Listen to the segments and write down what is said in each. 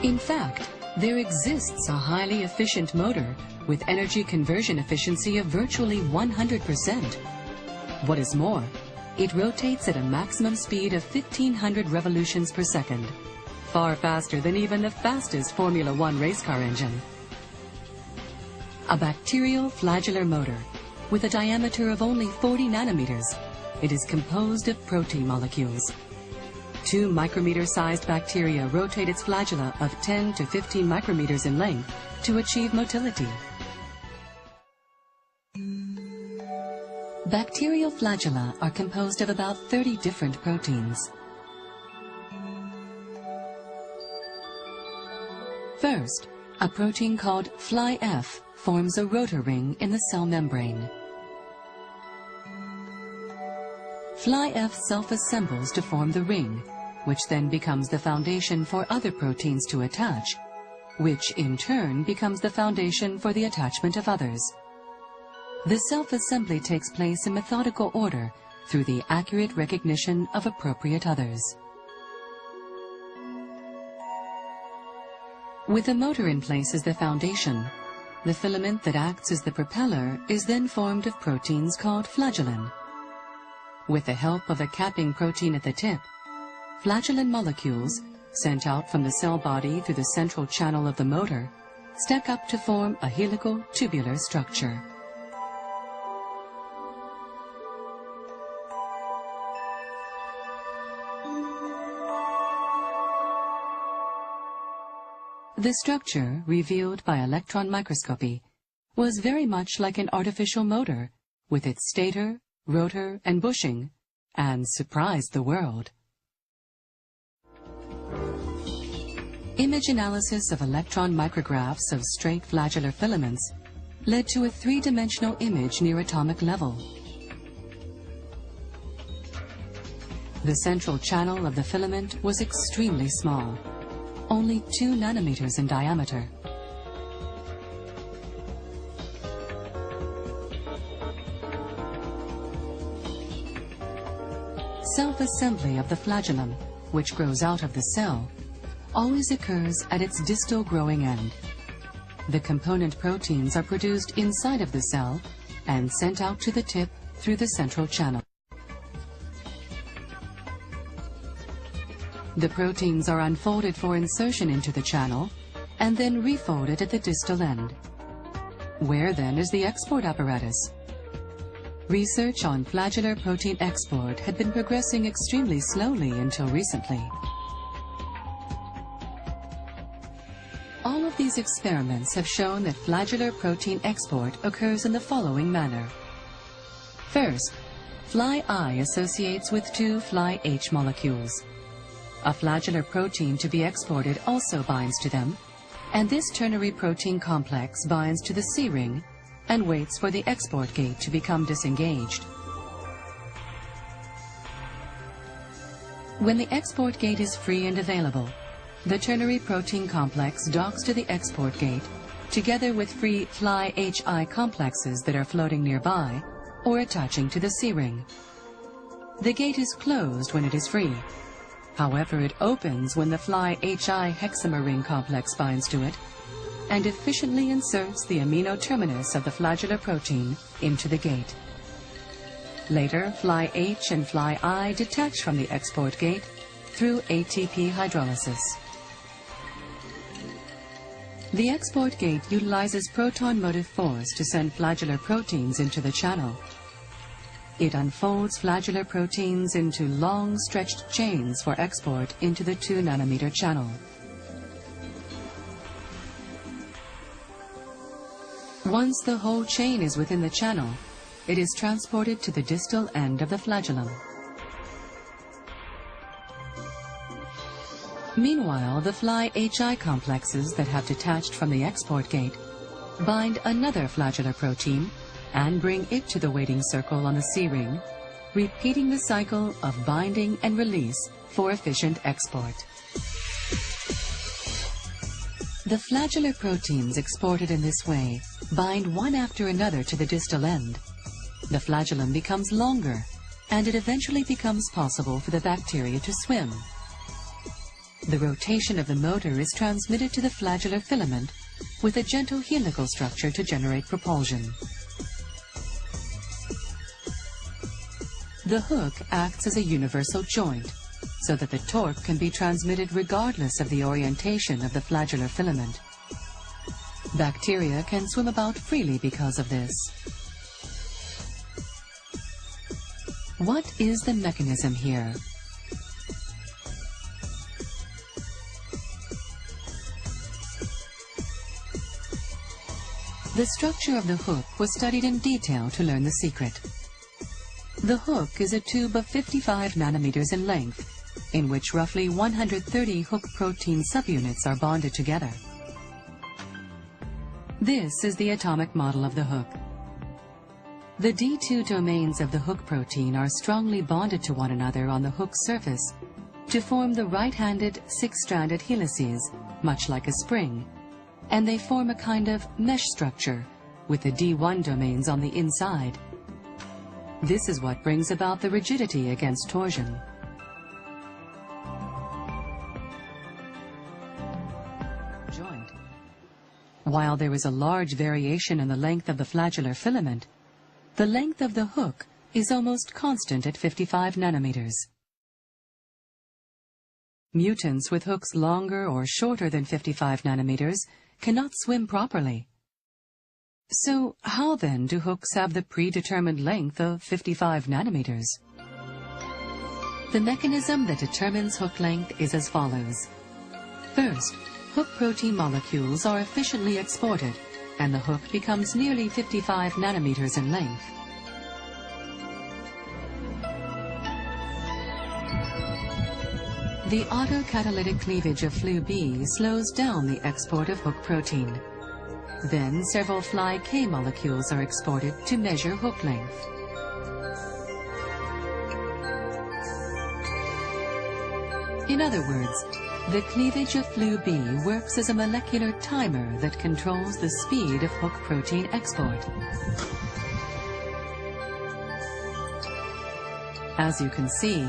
In fact, there exists a highly efficient motor with energy conversion efficiency of virtually 100%. What is more, it rotates at a maximum speed of 1,500 revolutions per second, far faster than even the fastest Formula One race car engine. A bacterial flagellar motor with a diameter of only 40 nanometers. It is composed of protein molecules. 2 micrometer-sized bacteria rotate its flagella of 10 to 15 micrometers in length to achieve motility. Bacterial flagella are composed of about 30 different proteins. First, a protein called Fly-F forms a rotor ring in the cell membrane. Fly-F self-assembles to form the ring, which then becomes the foundation for other proteins to attach, which in turn becomes the foundation for the attachment of others. The self-assembly takes place in methodical order through the accurate recognition of appropriate others. With a motor in place as the foundation, the filament that acts as the propeller is then formed of proteins called flagellin. With the help of a capping protein at the tip, flagellin molecules, sent out from the cell body through the central channel of the motor, stack up to form a helical tubular structure. The structure, revealed by electron microscopy, was very much like an artificial motor, with its stator, rotor, and bushing, and surprised the world. Image analysis of electron micrographs of straight flagellar filaments led to a 3-dimensional image near atomic level. The central channel of the filament was extremely small, only 2 nanometers in diameter. Self-assembly of the flagellum, which grows out of the cell, always occurs at its distal growing end. The component proteins are produced inside of the cell and sent out to the tip through the central channel. The proteins are unfolded for insertion into the channel and then refolded at the distal end. Where then is the export apparatus? Research on flagellar protein export had been progressing extremely slowly until recently. All of these experiments have shown that flagellar protein export occurs in the following manner. First, Fly-I associates with 2 Fly-H molecules. A flagellar protein to be exported also binds to them, and this ternary protein complex binds to the C-ring and waits for the export gate to become disengaged. When the export gate is free and available, the ternary protein complex docks to the export gate, together with free Fly-HI complexes that are floating nearby or attaching to the C-ring. The gate is closed when it is free. However, it opens when the Fly-HI hexamer ring complex binds to it and efficiently inserts the amino terminus of the flagellar protein into the gate. Later, Fly-H and Fly-I detach from the export gate through ATP hydrolysis. The export gate utilizes proton motive force to send flagellar proteins into the channel. It unfolds flagellar proteins into long stretched chains for export into the 2 nanometer channel. Once the whole chain is within the channel, it is transported to the distal end of the flagellum. Meanwhile, the Fly-HI complexes that have detached from the export gate bind another flagellar protein and bring it to the waiting circle on the C-ring, repeating the cycle of binding and release for efficient export. The flagellar proteins exported in this way bind one after another to the distal end. The flagellum becomes longer, and it eventually becomes possible for the bacteria to swim. The rotation of the motor is transmitted to the flagellar filament with a gentle helical structure to generate propulsion. The hook acts as a universal joint, so that the torque can be transmitted regardless of the orientation of the flagellar filament. Bacteria can swim about freely because of this. What is the mechanism here? The structure of the hook was studied in detail to learn the secret. The hook is a tube of 55 nanometers in length, in which roughly 130 hook protein subunits are bonded together. This is the atomic model of the hook. The D2 domains of the hook protein are strongly bonded to one another on the hook surface to form the right-handed six-stranded helices, much like a spring, and they form a kind of mesh structure with the D1 domains on the inside. This is what brings about the rigidity against torsion. Joint. While there is a large variation in the length of the flagellar filament, the length of the hook is almost constant at 55 nanometers. Mutants with hooks longer or shorter than 55 nanometers cannot swim properly. So how then do hooks have the predetermined length of 55 nanometers? The mechanism that determines hook length is as follows. First, hook protein molecules are efficiently exported, and the hook becomes nearly 55 nanometers in length. The autocatalytic cleavage of Flu-B slows down the export of hook protein. Then several Fly-K molecules are exported to measure hook length. In other words, the cleavage of Flu-B works as a molecular timer that controls the speed of hook protein export. As you can see,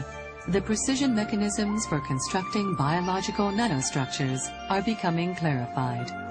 the precision mechanisms for constructing biological nanostructures are becoming clarified.